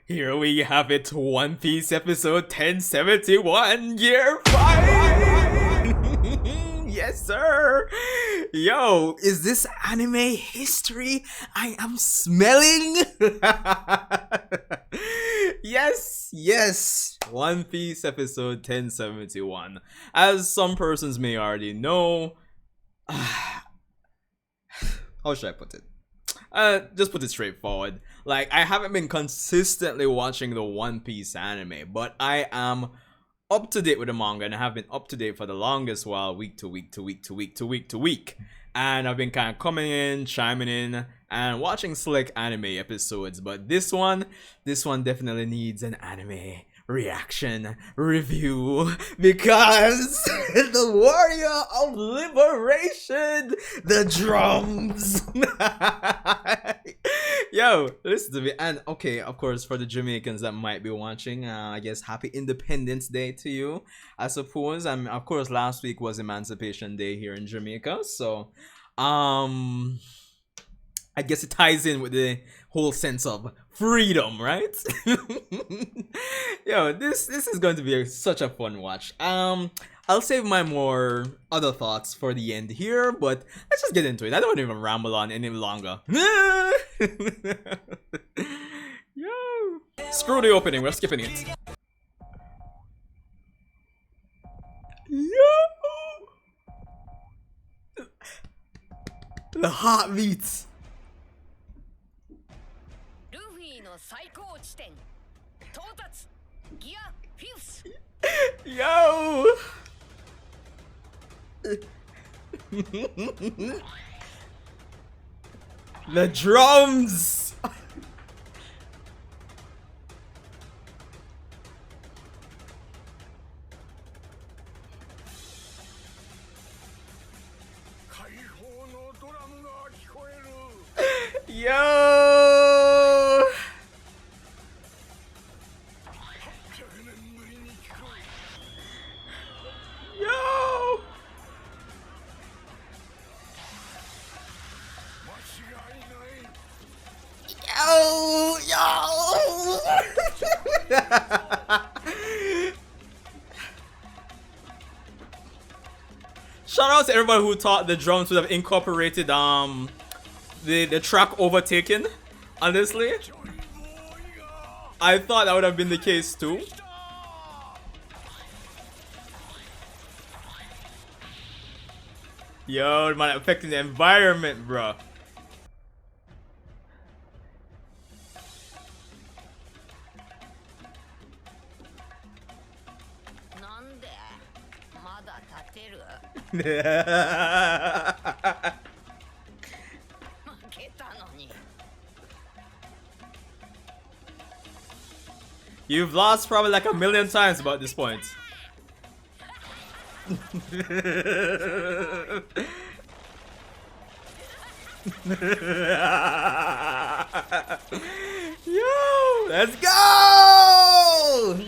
Here we have it, One Piece episode 1071, year 5! Yes, sir! Yo, is this anime history I am smelling? Yes! One Piece episode 1071. As some persons may already know, how should I put it? Just put it straightforward. Like, I haven't been consistently watching the One Piece anime, but I am up to date with the manga, and I have been up to date for the longest while, week to week. And I've been kind of coming in, chiming in, and watching select anime episodes. But this one definitely needs an anime reaction review, because the warrior of liberation, the drums. Yo, listen to me. And okay, of course, for the Jamaicans that might be watching, I guess happy Independence Day to you, I suppose. Of course, last week was Emancipation Day here in Jamaica, so I guess it ties in with the whole sense of freedom, right? Yo, this is going to be such a fun watch. I'll save my more other thoughts for the end here, but let's just get into it. I don't even ramble on any longer. Yo, screw the opening, we're skipping it. Yo, the heartbeats. Yo! The drums! Yo! Yo! Shout out to everybody who thought the drums would have incorporated the track Overtaken. Honestly, I thought that would have been the case too. Yo, man, affecting the environment, bro. You've lost probably like 1,000,000 times about this point. Yo, let's go!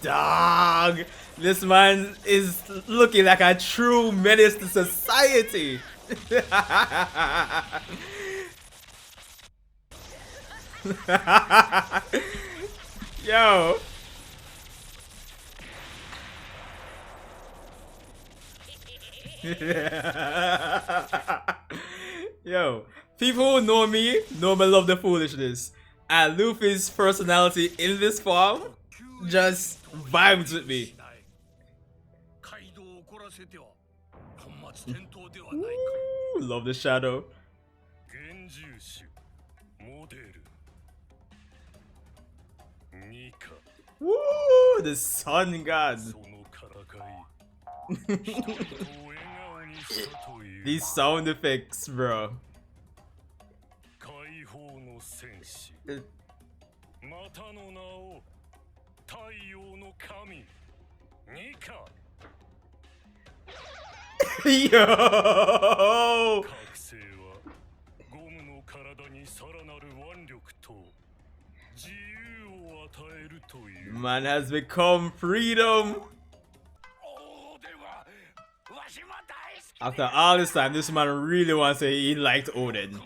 Dog, this man is looking like a true menace to society. Yo. Yo, people who know me love the foolishness, and Luffy's personality in this form just vibes with me. Ooh, love the shadow. Woo, the sun god. These sound effects, bro. Yo! Man has become freedom. After all this time, this man really wants to say he liked Odin.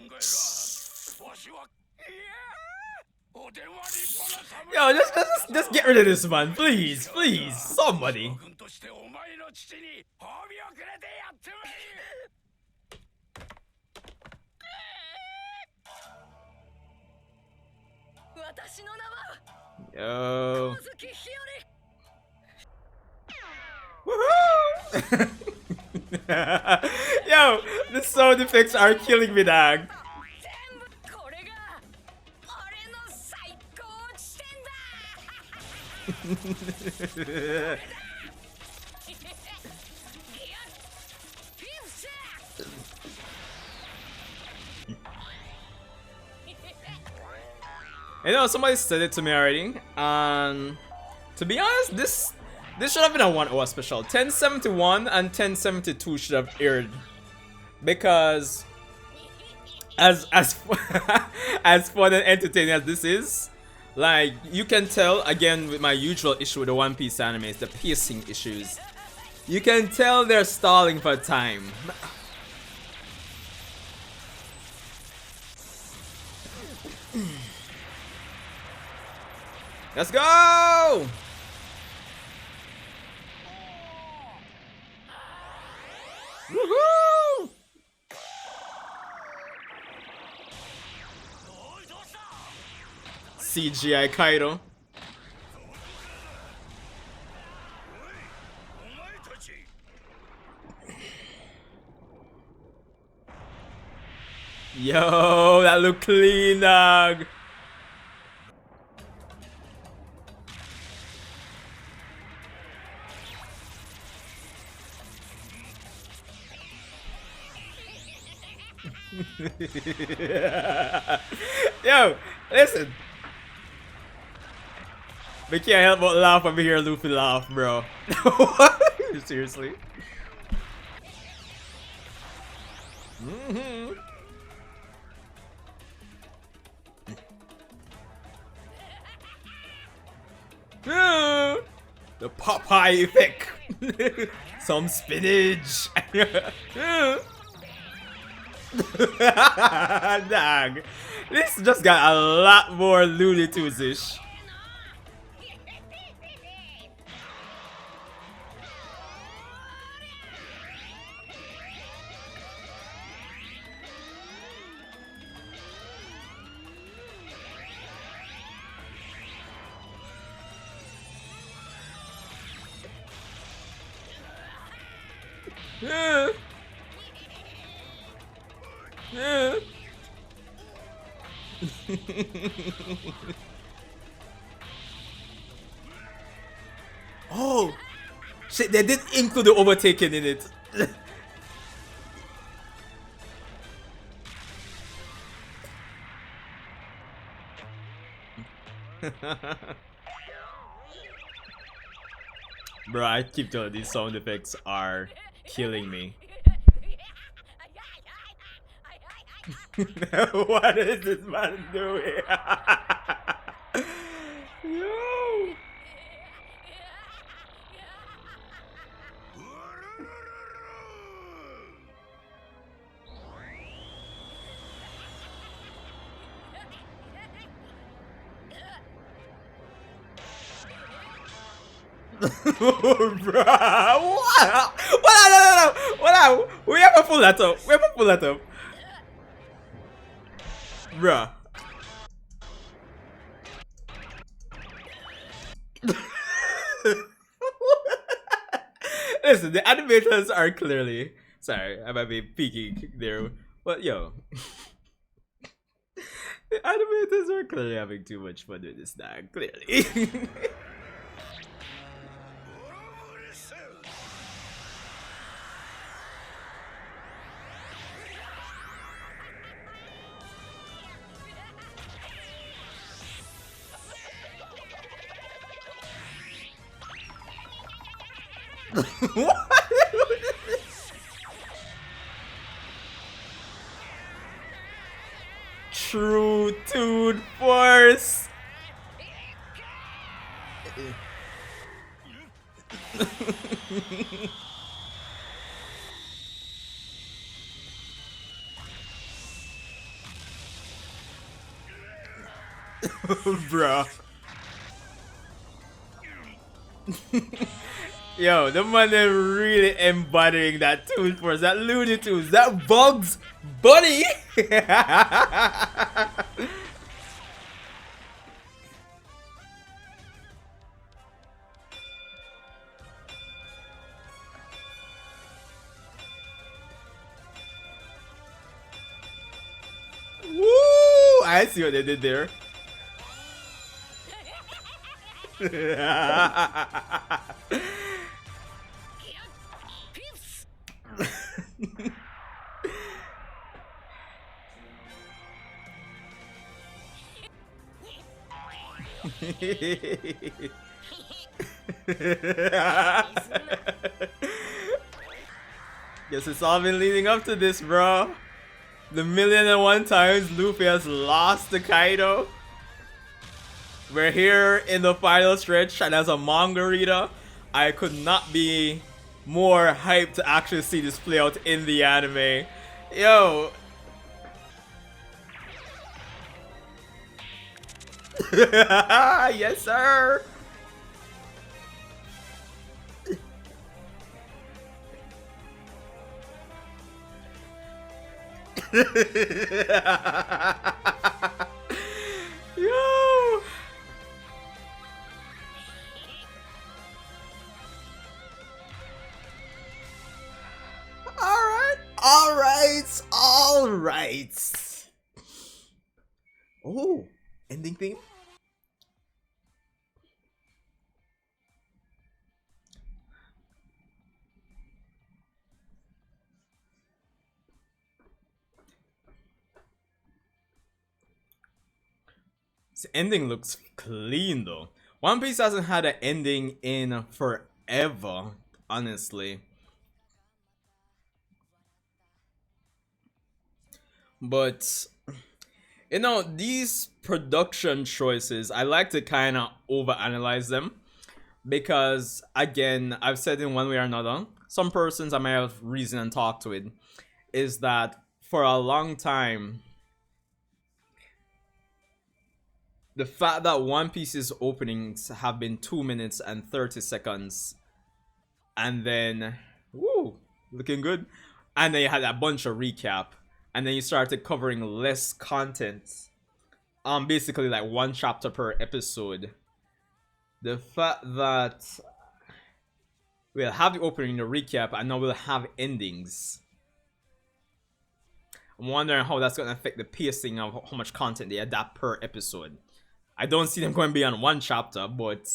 Yo, just get rid of this man, please, please, somebody. Yo. Woohoo! Yo, the sound effects are killing me, dog. You know, somebody said it to me already, and to be honest, this should have been a 1 hour special. 1071 and 1072 should have aired, because as as fun and entertaining as this is, like, you can tell, again, with my usual issue with the One Piece anime, is the pacing issues. You can tell they're stalling for time. Let's go! Woohoo! CGI Kaido. Yo, that look clean, dog. Yo, listen. We can't help but laugh when we hear Luffy laugh, bro. Seriously. The Popeye effect. Some spinach. Dang. This just got a lot more Looney Tunes-ish. Oh shit, they did include the overtaking in it. Bro, I keep telling you, these sound effects are killing me. What is this man doing? Yo! Bruh, what? No. We have to pull that up. Bruh. Listen, the animators are clearly... Sorry, I might be peeking there. But yo. The animators are clearly having too much fun with this now, clearly. What? True Toon Force. Bruh. Yo, the man is really embodying that Toon Force, that Looney Tunes, that Bugs Bunny. Woo! I see what they did there. Guess it's all been leading up to this, bro. The 1,000,001 times Luffy has lost to Kaido. We're here in the final stretch, and as a manga reader, I could not be more hyped to actually see this play out in the anime. Yo. Yes, sir. Yo. All right. Oh, ending theme. This ending looks clean though. One Piece hasn't had an ending in forever, honestly. But you know, these production choices, I like to kind of overanalyze them because, again, I've said in one way or another, some persons I might have reason and talk to it, is that for a long time, the fact that One Piece's openings have been 2 minutes and 30 seconds, and then, woo, looking good, and then you had a bunch of recap, and then you started covering less content, basically like one chapter per episode. The fact that we'll have the opening, the recap, and now we'll have endings. I'm wondering how that's going to affect the pacing of how much content they adapt per episode. I don't see them going beyond one chapter, but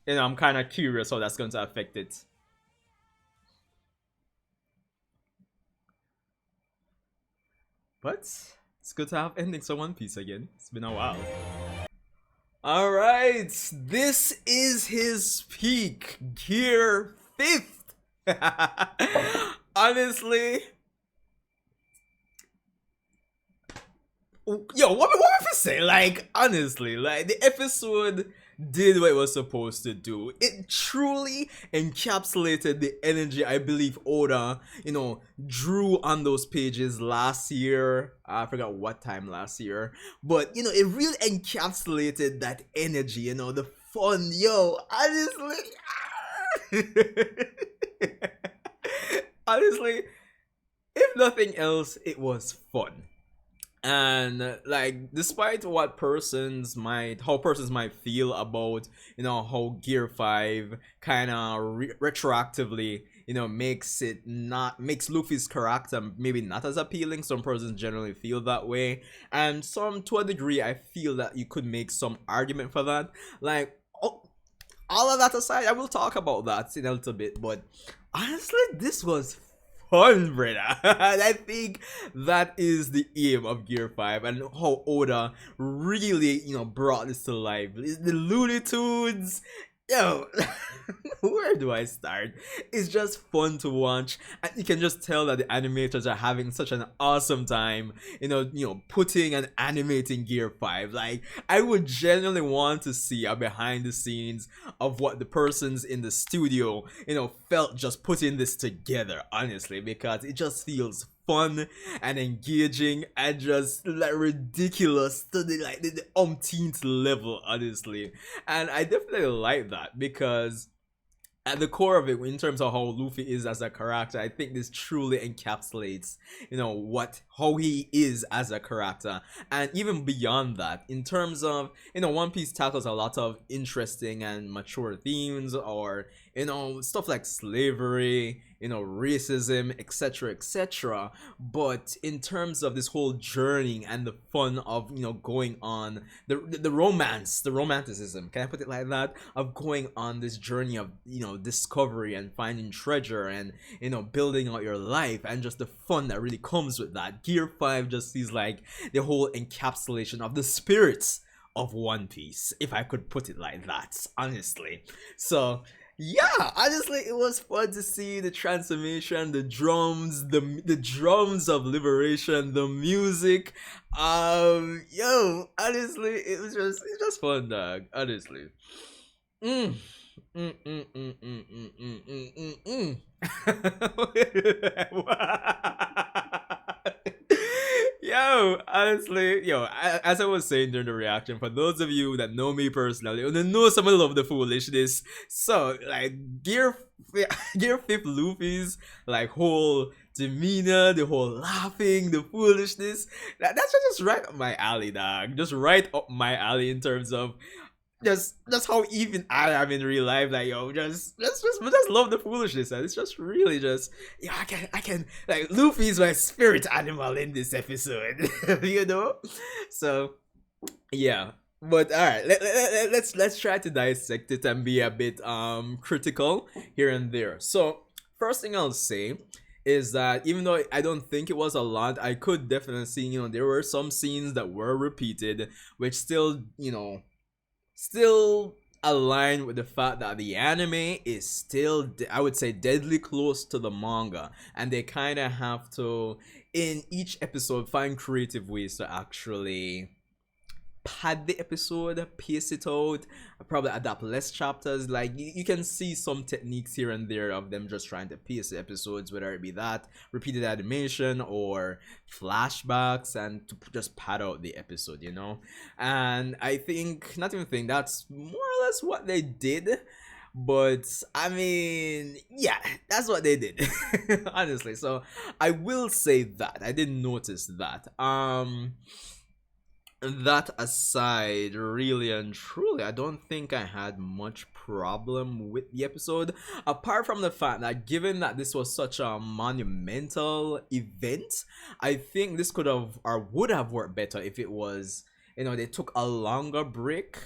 you know, I'm kind of curious how that's going to affect it. But it's good to have endings on One Piece again. It's been a while. Alright, this is his peak, Gear 5th. Honestly. Yo, what if I say? Like, honestly, like, the episode did what it was supposed to do. It truly encapsulated the energy I believe Oda, you know, drew on those pages last year. I forgot what time last year, but you know, it really encapsulated that energy, you know, the fun. Yo, honestly, honestly, if nothing else, it was fun. And like, despite what persons might feel about, you know, how Gear 5 kind of retroactively, you know, makes Luffy's character maybe not as appealing. Some persons generally feel that way, and some, to a degree, I feel that you could make some argument for that. Like, all of that aside, I will talk about that in a little bit, but honestly, this was fun, brother. And I think that is the aim of Gear 5 and how Oda really, you know, brought this to life. The Looney Tunes. Yo, where do I start? It's just fun to watch, and you can just tell that the animators are having such an awesome time, you know, putting and animating Gear 5. Like, I would genuinely want to see a behind the scenes of what the persons in the studio, you know, felt just putting this together, honestly, because it just feels fun and engaging and just like ridiculous to the umpteenth level, honestly. And I definitely like that because at the core of it, in terms of how Luffy is as a character, I think this truly encapsulates, how he is as a character. And even beyond that, in terms of, One Piece tackles a lot of interesting and mature themes, or, stuff like slavery, racism, etc., etc. But in terms of this whole journey and the fun of, going on the romance, the romanticism, can I put it like that, of going on this journey of, discovery and finding treasure and, building out your life, and just the fun that really comes with that. Gear 5 just sees like the whole encapsulation of the spirits of One Piece, if I could put it like that, honestly. So yeah, honestly, it was fun to see the transformation, the drums, the drums of liberation, the music. Honestly, it's just fun, dog. Honestly. Mm. Mm, mm, mm, mm, mm, mm, mm, honestly, as I was saying during the reaction, for those of you that know me personally, you know someone love the foolishness. So, like, Gear 5 Luffy's, like, whole demeanor, the whole laughing, the foolishness, that's just right up my alley, dog. Just right up my alley in terms of just how even I am in real life. Like, just love the foolishness, and it's just really just I can like, Luffy's my spirit animal in this episode. So yeah. But all right, let's try to dissect it and be a bit critical here and there. So first thing I'll say is that even though I don't think it was a lot, I could definitely see, there were some scenes that were repeated, which still align with the fact that the anime is still, I would say, deadly close to the manga, and they kind of have to, in each episode, find creative ways to actually pad the episode, pace it out, probably adapt less chapters. Like, you can see some techniques here and there of them just trying to pace the episodes, whether it be that repeated animation or flashbacks, and to just pad out the episode, and I think, not even think, that's more or less what they did. But I mean, yeah, that's what they did. Honestly, so I will say that I did notice that. That aside, really and truly, I don't think I had much problem with the episode, apart from the fact that, given that this was such a monumental event, I think this could have, or would have, worked better if it was, they took a longer break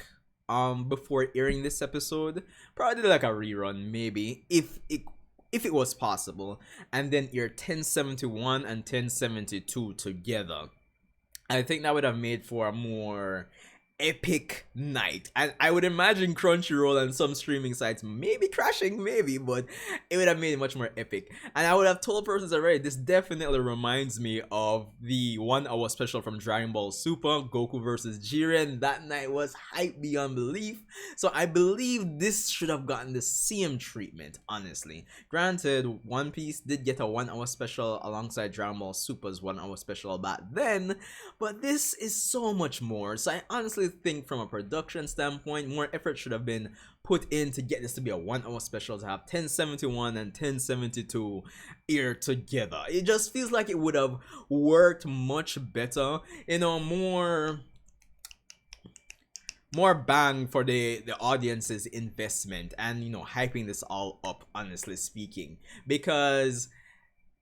before airing this episode. Probably did like a rerun, maybe, if it was possible, and then air 1071 and 1072 together. I think that would have made for a more epic night, and I would imagine Crunchyroll and some streaming sites maybe crashing, maybe, but it would have made it much more epic. And I would have told persons already, this definitely reminds me of the 1 hour special from Dragon Ball Super, Goku versus Jiren. That night was hype beyond belief, so I believe this should have gotten the same treatment, honestly. Granted, One Piece did get a 1 hour special alongside Dragon Ball Super's 1 hour special back then, but this is so much more. So I honestly think, from a production standpoint, more effort should have been put in to get this to be a 1 hour special, to have 1071 and 1072 air together. It just feels like it would have worked much better, more bang for the audience's investment, and hyping this all up, honestly speaking, because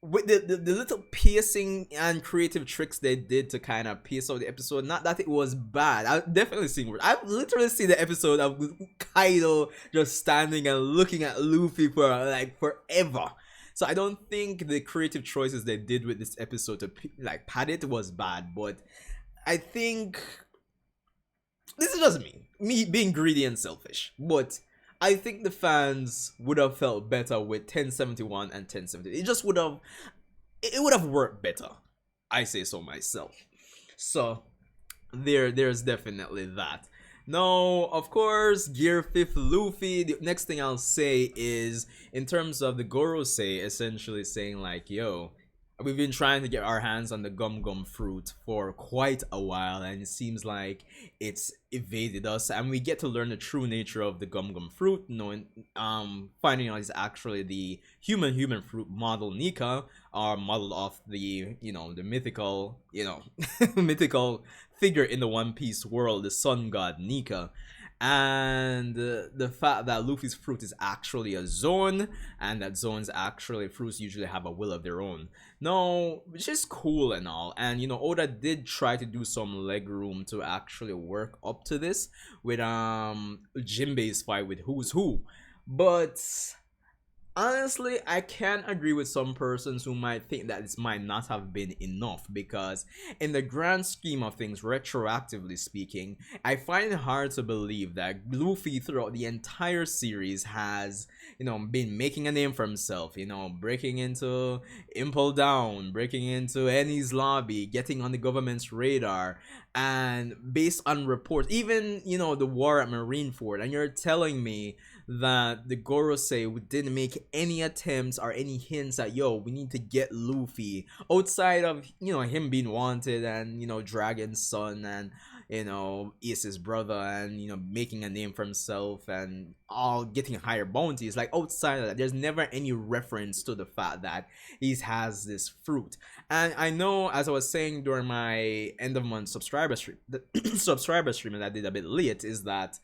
with the little pacing and creative tricks they did to kind of pace out the episode, not that it was bad. I've definitely seen worse. I've literally seen the episode of Kaido just standing and looking at Luffy for like forever. So I don't think the creative choices they did with this episode to like pad it was bad, but I think this is just me being greedy and selfish, but I think the fans would have felt better with 1071 and 1070. It just would have worked better. I say so myself. So there's definitely that. Now, of course, Gear 5 Luffy, the next thing I'll say is, in terms of the Gorosei essentially saying like, yo, we've been trying to get our hands on the gum gum fruit for quite a while, and it seems like it's evaded us, and we get to learn the true nature of the gum gum fruit, knowing finding out it's actually the human fruit model Nika, or model of the, you know, the mythical, you know, mythical figure in the One Piece world, the sun god Nika. And the fact that Luffy's fruit is actually a zone, and that zones actually, fruits usually have a will of their own. No, which is cool and all. And you know, Oda did try to do some leg room to actually work up to this with Jinbei's fight with Who's Who. But honestly, I can agree with some persons who might think that this might not have been enough, because in the grand scheme of things, retroactively speaking, I find it hard to believe that Luffy throughout the entire series has, you know, been making a name for himself, you know, breaking into Impel Down, breaking into Eni's lobby, getting on the government's radar, and based on reports, even, you know, the war at Marineford, and you're telling me that the Gorosei didn't make any attempts or any hints at, yo, we need to get Luffy, outside of, you know, him being wanted, and, you know, Dragon's son, and, you know, Ace's brother, and, you know, making a name for himself, and all getting higher bounties. Like, outside of that, there's never any reference to the fact that he has this fruit. And I know, as I was saying during my end of month subscriber stream, the subscriber stream that I did a bit late, is that,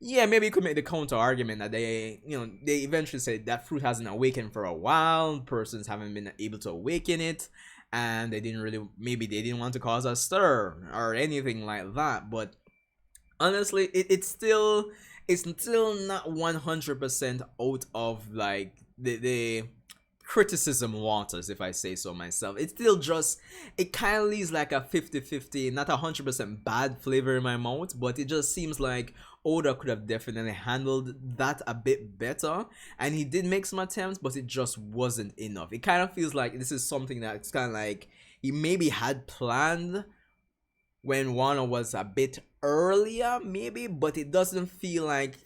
yeah, maybe you could make the counter argument that they, you know, they eventually said that fruit hasn't awakened for a while, persons haven't been able to awaken it, and they didn't really, maybe they didn't want to cause a stir or anything like that. But honestly, it's still not 100% out of like the criticism waters, if I say so myself. It's still just, it kind of leaves like a 50-50, not 100% bad flavor in my mouth, but it just seems like Oda could have definitely handled that a bit better, and he did make some attempts, but it just wasn't enough. It kind of feels like this is something that's kind of like he maybe had planned when Wano was a bit earlier, maybe, but it doesn't feel like,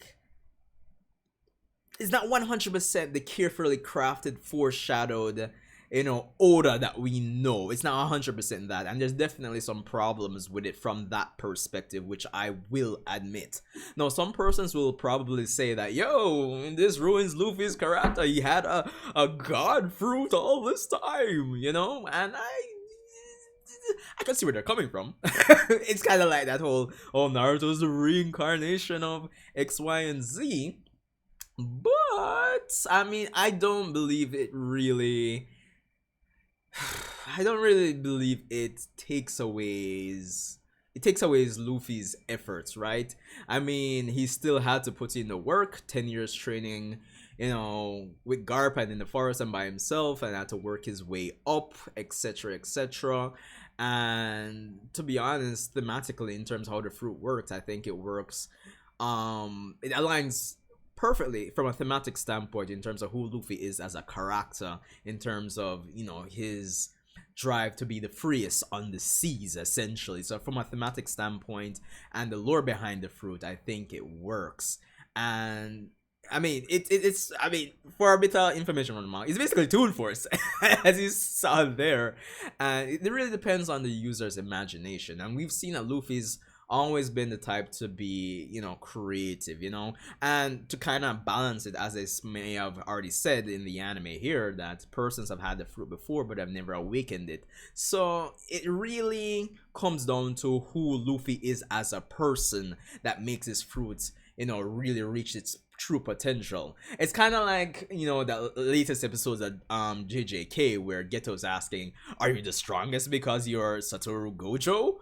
it's not 100% the carefully crafted, foreshadowed, you know, Oda that we know. It's not 100% that, and there's definitely some problems with it from that perspective, which I will admit. Now, some persons will probably say that, yo, this ruins Luffy's character. He had a god fruit all this time, you know, and I can see where they're coming from. It's kind of like that whole, oh, Naruto's the reincarnation of X, Y, and Z. But I mean, I don't believe it really. I don't really believe it takes away Luffy's efforts, right? I mean, he still had to put in the work, 10 years training, you know, with Garp in the forest and by himself, and had to work his way up, etc, etc. And to be honest, thematically, in terms of how the fruit works, I think it works, it aligns perfectly from a thematic standpoint in terms of who Luffy is as a character, in terms of, you know, his drive to be the freest on the seas, essentially. So from a thematic standpoint and the lore behind the fruit, I think it works. And I mean, it's I mean, for a bit of information on the manga, it's basically Toon Force, as you saw there, and it really depends on the user's imagination. And we've seen that Luffy's always been the type to be, you know, creative, you know, and to kind of balance it, as I may have already said in the anime here, that persons have had the fruit before but have never awakened it. So it really comes down to who Luffy is as a person that makes his fruits, you know, really reach its true potential. It's kind of like, you know, the latest episodes of JJK, where Geto's asking, are you the strongest because you're Satoru Gojo?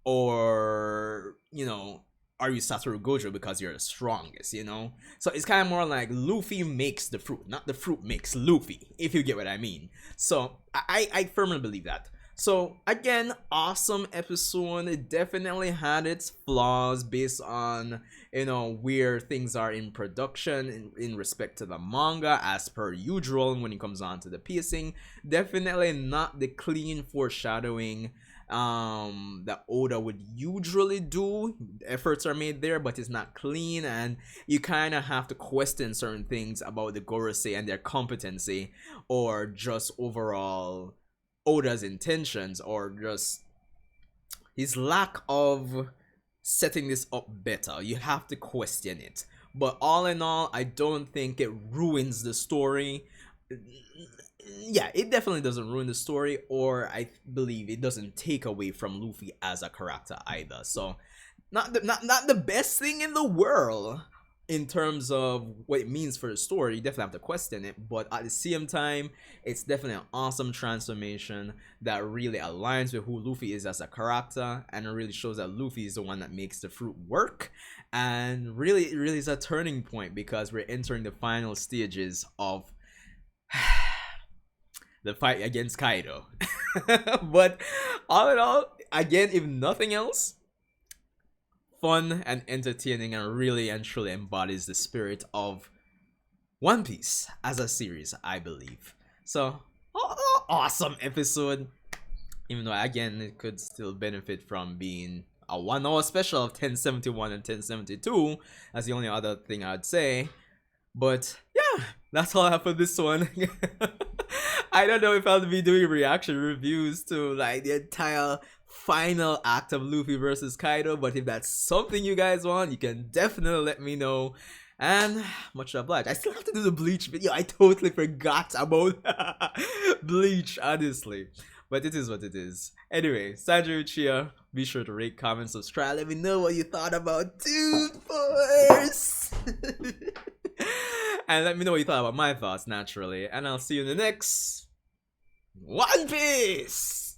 Or, you know, are you Satoru Gojo because you're the strongest, you know? So it's kind of more like Luffy makes the fruit, not the fruit makes Luffy, if you get what I mean. So I firmly believe that. So again, awesome episode. It definitely had its flaws based on, you know, where things are in production in respect to the manga, as per usual. When it comes on to the piecing, definitely not the clean foreshadowing that Oda would usually do. Efforts are made there, but it's not clean, and you kind of have to question certain things about the Gorosei and their competency, or just overall Oda's intentions or just his lack of setting this up better. You have to question it. But all in all, I don't think it ruins the story. Yeah, it definitely doesn't ruin the story, or I believe it doesn't take away from Luffy as a character either. So, not the best thing in the world in terms of what it means for the story. You definitely have to question it, but at the same time, it's definitely an awesome transformation that really aligns with who Luffy is as a character, and it really shows that Luffy is the one that makes the fruit work. And really, it really is a turning point because we're entering the final stages of the fight against Kaido. But all in all, again, if nothing else, fun and entertaining, and really and truly embodies the spirit of One Piece as a series, I believe. So, awesome episode. Even though, again, it could still benefit from being a 1 hour special of 1071 and 1072. That's the only other thing I'd say. But yeah, that's all I have for this one. I don't know if I'll be doing reaction reviews to like the entire final act of Luffy versus Kaido, but if that's something you guys want, you can definitely let me know. And much obliged. I still have to do the Bleach video. I totally forgot about Bleach, honestly. But it is what it is. Anyway, Sanjay Uchiha. Be sure to rate, comment, subscribe. Let me know what you thought about Dude Force. And let me know what you thought about my thoughts, naturally. And I'll see you in the next One Piece.